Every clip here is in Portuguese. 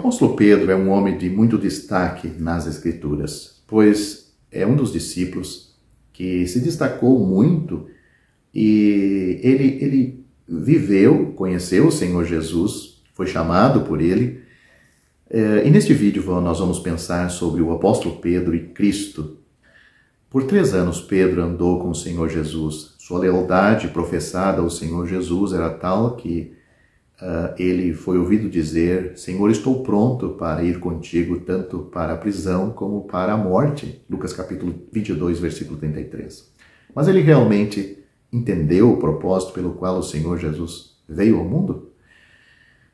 apóstolo Pedro é um homem de muito destaque nas Escrituras, pois é um dos discípulos que se destacou muito e ele viveu, conheceu o Senhor Jesus, foi chamado por ele. E neste vídeo nós vamos pensar sobre o apóstolo Pedro e Cristo. Por 3 anos Pedro andou com o Senhor Jesus. Sua lealdade professada ao Senhor Jesus era tal que ele foi ouvido dizer: Senhor, estou pronto para ir contigo tanto para a prisão como para a morte. Lucas capítulo 22, versículo 33. Mas ele realmente entendeu o propósito pelo qual o Senhor Jesus veio ao mundo?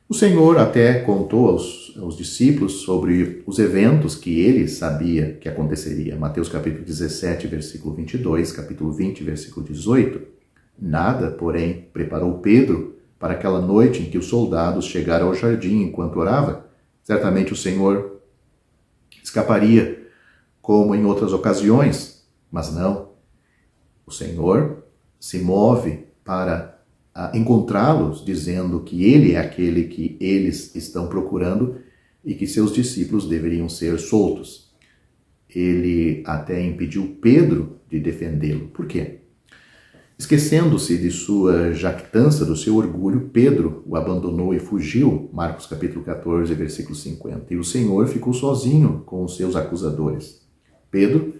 O Senhor até contou aos discípulos sobre os eventos que ele sabia que aconteceria. Mateus capítulo 17, versículo 22, capítulo 20, versículo 18. Nada, porém, preparou Pedro para aquela noite em que os soldados chegaram ao jardim enquanto orava. Certamente o Senhor escaparia, como em outras ocasiões, mas não. O Senhor se move para encontrá-los, dizendo que ele é aquele que eles estão procurando e que seus discípulos deveriam ser soltos. Ele até impediu Pedro de defendê-lo. Por quê? Esquecendo-se de sua jactância, do seu orgulho, Pedro o abandonou e fugiu. Marcos capítulo 14, versículo 50. E o Senhor ficou sozinho com os seus acusadores. Pedro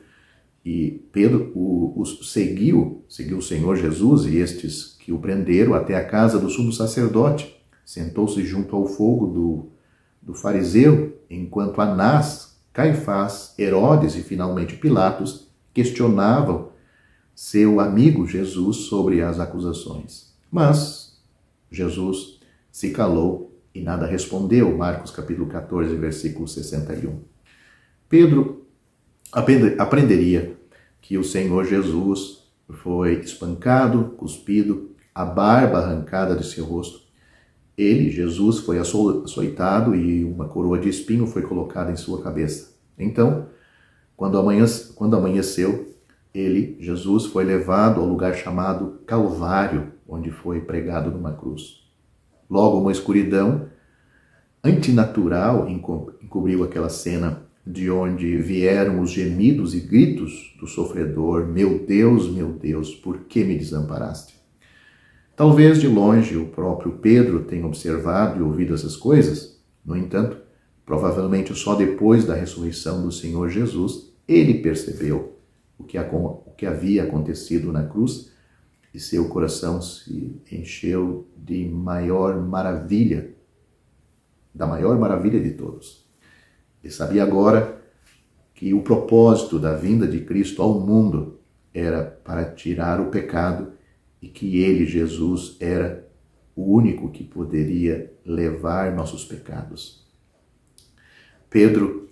seguiu o Senhor Jesus e estes que o prenderam até a casa do sumo sacerdote. Sentou-se junto ao fogo do fariseu, enquanto Anás, Caifás, Herodes e finalmente Pilatos questionavam seu amigo Jesus sobre as acusações. Mas Jesus se calou e nada respondeu. Marcos capítulo 14, versículo 61. Pedro aprenderia que o Senhor Jesus foi espancado, cuspido, a barba arrancada de seu rosto. Ele, Jesus, foi açoitado e uma coroa de espinho foi colocada em sua cabeça. Então, quando amanheceu, ele, Jesus, foi levado ao lugar chamado Calvário, onde foi pregado numa cruz. Logo, uma escuridão antinatural encobriu aquela cena, de onde vieram os gemidos e gritos do sofredor: meu Deus, por que me desamparaste? Talvez de longe o próprio Pedro tenha observado e ouvido essas coisas. No entanto, provavelmente só depois da ressurreição do Senhor Jesus, ele percebeu o que havia acontecido na cruz e seu coração se encheu da maior maravilha de todos. Ele sabia agora que o propósito da vinda de Cristo ao mundo era para tirar o pecado e que ele, Jesus, era o único que poderia levar nossos pecados. Pedro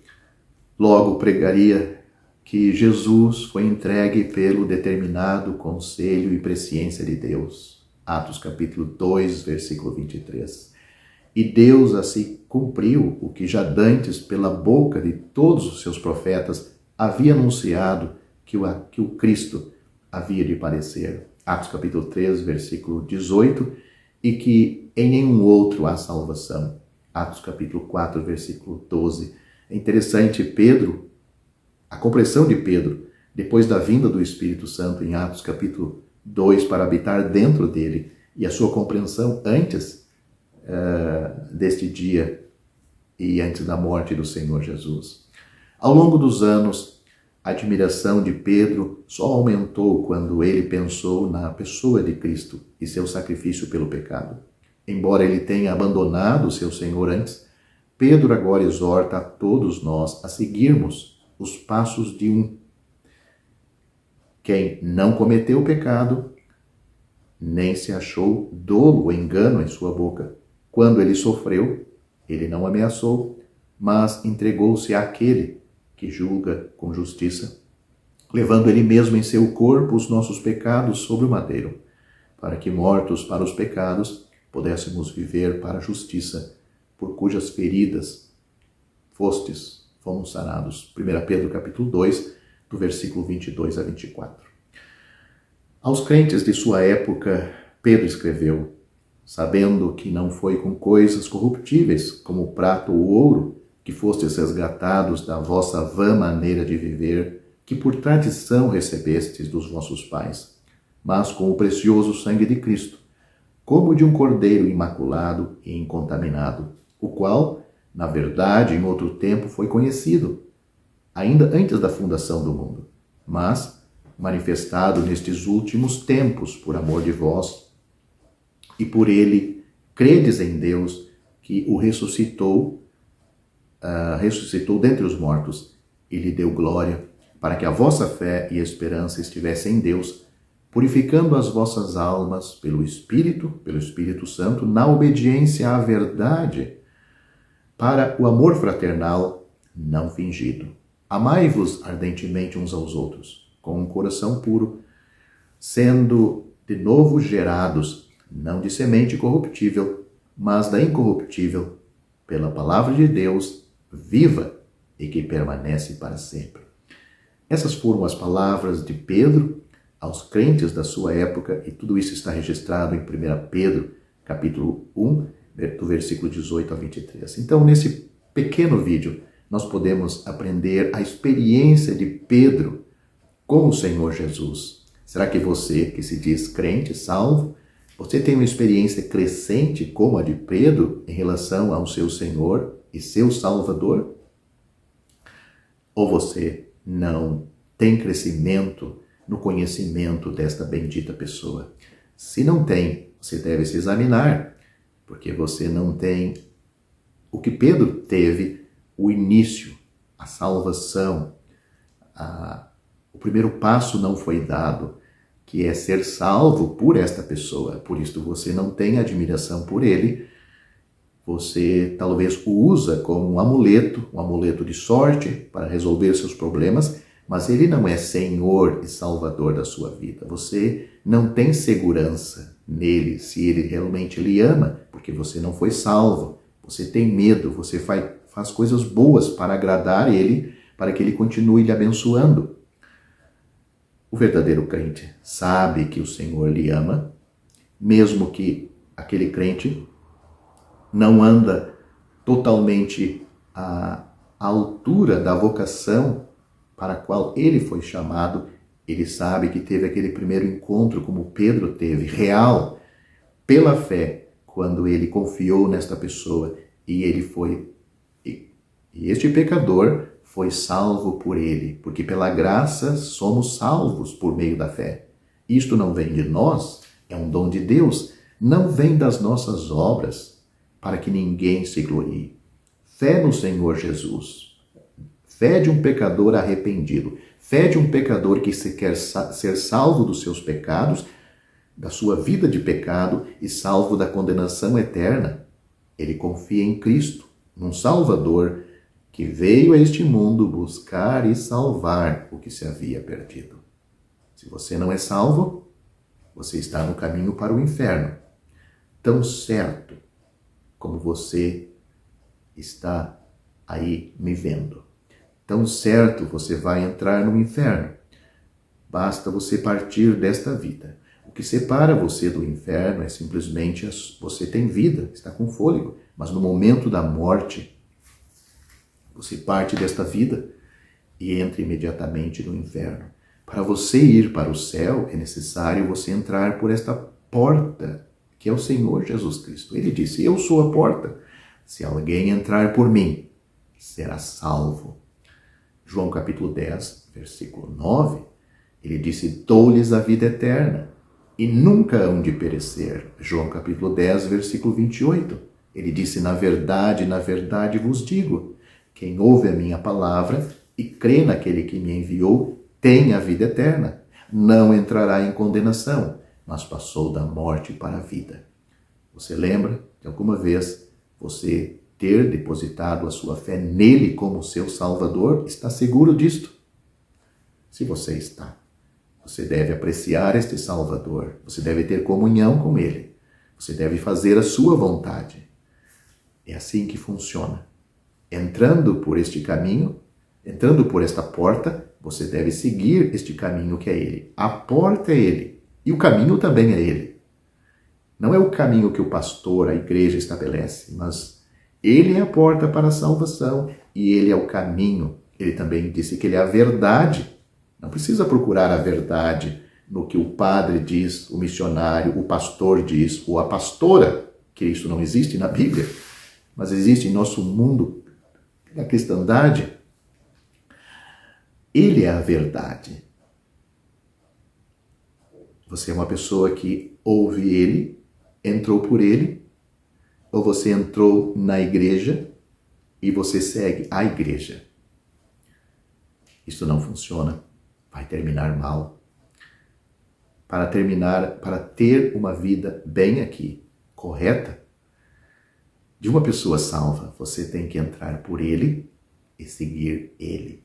logo pregaria que Jesus foi entregue pelo determinado conselho e presciência de Deus. Atos capítulo 2, versículo 23. E Deus assim cumpriu o que já dantes pela boca de todos os seus profetas havia anunciado que o Cristo havia de padecer. Atos capítulo 3, versículo 18, e que em nenhum outro há salvação. Atos capítulo 4, versículo 12. É interessante a compreensão de Pedro, depois da vinda do Espírito Santo em Atos capítulo 2, para habitar dentro dele, e a sua compreensão antes deste dia e antes da morte do Senhor Jesus. Ao longo dos anos, a admiração de Pedro só aumentou quando ele pensou na pessoa de Cristo e seu sacrifício pelo pecado. Embora ele tenha abandonado o seu Senhor antes, Pedro agora exorta a todos nós a seguirmos os passos de quem não cometeu o pecado, nem se achou dolo ou engano em sua boca. Quando ele sofreu, ele não ameaçou, mas entregou-se àquele que julga com justiça, levando ele mesmo em seu corpo os nossos pecados sobre o madeiro, para que, mortos para os pecados, pudéssemos viver para a justiça, por cujas feridas fomos sarados. 1 Pedro capítulo 2, do versículo 22 a 24. Aos crentes de sua época, Pedro escreveu: sabendo que não foi com coisas corruptíveis, como o prata ou o ouro, que fostes resgatados da vossa vã maneira de viver, que por tradição recebestes dos vossos pais, mas com o precioso sangue de Cristo, como de um cordeiro imaculado e incontaminado, o qual, na verdade, em outro tempo foi conhecido, ainda antes da fundação do mundo, mas manifestado nestes últimos tempos por amor de vós, e por ele credes em Deus, que o ressuscitou dentre os mortos e lhe deu glória, para que a vossa fé e esperança estivessem em Deus, purificando as vossas almas pelo Espírito Santo, na obediência à verdade, para o amor fraternal não fingido. Amai-vos ardentemente uns aos outros, com um coração puro, sendo de novo gerados, não de semente corruptível, mas da incorruptível, pela palavra de Deus, viva e que permanece para sempre. Essas foram as palavras de Pedro aos crentes da sua época, e tudo isso está registrado em 1 Pedro, capítulo 1, do versículo 18 a 23. Então, nesse pequeno vídeo, nós podemos aprender a experiência de Pedro com o Senhor Jesus. Será que você, que se diz crente, salvo, você tem uma experiência crescente como a de Pedro em relação ao seu Senhor e seu Salvador? Ou você não tem crescimento no conhecimento desta bendita pessoa? Se não tem, você deve se examinar, porque você não tem o que Pedro teve, o início, a salvação. O primeiro passo não foi dado, que é ser salvo por esta pessoa. Por isso você não tem admiração por ele. Você talvez o usa como um amuleto de sorte para resolver seus problemas, mas ele não é Senhor e Salvador da sua vida. Você não tem segurança nele, se ele realmente lhe ama, porque você não foi salvo. Você tem medo, você faz coisas boas para agradar ele, para que ele continue lhe abençoando. O verdadeiro crente sabe que o Senhor lhe ama, mesmo que aquele crente não anda totalmente à altura da vocação para a qual ele foi chamado. Ele sabe que teve aquele primeiro encontro, como Pedro teve, real, pela fé, quando ele confiou nesta pessoa e este pecador foi salvo por ele, porque pela graça somos salvos por meio da fé. Isto não vem de nós, é um dom de Deus, não vem das nossas obras, para que ninguém se glorie. Fé no Senhor Jesus, fé de um pecador arrependido, fé de um pecador que se quer ser salvo dos seus pecados, da sua vida de pecado e salvo da condenação eterna. Ele confia em Cristo, num Salvador que veio a este mundo buscar e salvar o que se havia perdido. Se você não é salvo, você está no caminho para o inferno. Tão certo como você está aí me vendo. Tão certo você vai entrar no inferno. Basta você partir desta vida. O que separa você do inferno é simplesmente você tem vida, está com fôlego, mas no momento da morte, você parte desta vida e entra imediatamente no inferno. Para você ir para o céu, é necessário você entrar por esta porta, que é o Senhor Jesus Cristo. Ele disse, eu sou a porta. Se alguém entrar por mim, será salvo. João capítulo 10, versículo 9, ele disse, dou-lhes a vida eterna e nunca hão de perecer. João capítulo 10, versículo 28, ele disse, na verdade vos digo, quem ouve a minha palavra e crê naquele que me enviou, tem a vida eterna. Não entrará em condenação, mas passou da morte para a vida. Você lembra que alguma vez você ter depositado a sua fé nele como seu Salvador? Está seguro disto? Se você está, você deve apreciar este Salvador. Você deve ter comunhão com ele. Você deve fazer a sua vontade. É assim que funciona. Entrando por este caminho, entrando por esta porta, você deve seguir este caminho que é ele. A porta é ele e o caminho também é ele. Não é o caminho que o pastor, a igreja estabelece, mas ele é a porta para a salvação e ele é o caminho. Ele também disse que ele é a verdade. Não precisa procurar a verdade no que o padre diz, o missionário, o pastor diz, ou a pastora, que isso não existe na Bíblia, mas existe em nosso mundo da cristandade. Ele é a verdade. Você é uma pessoa que ouve ele, entrou por ele, ou você entrou na igreja e você segue a igreja. Isso não funciona, vai terminar mal. Para ter uma vida bem aqui, correta, de uma pessoa salva, você tem que entrar por ele e seguir ele.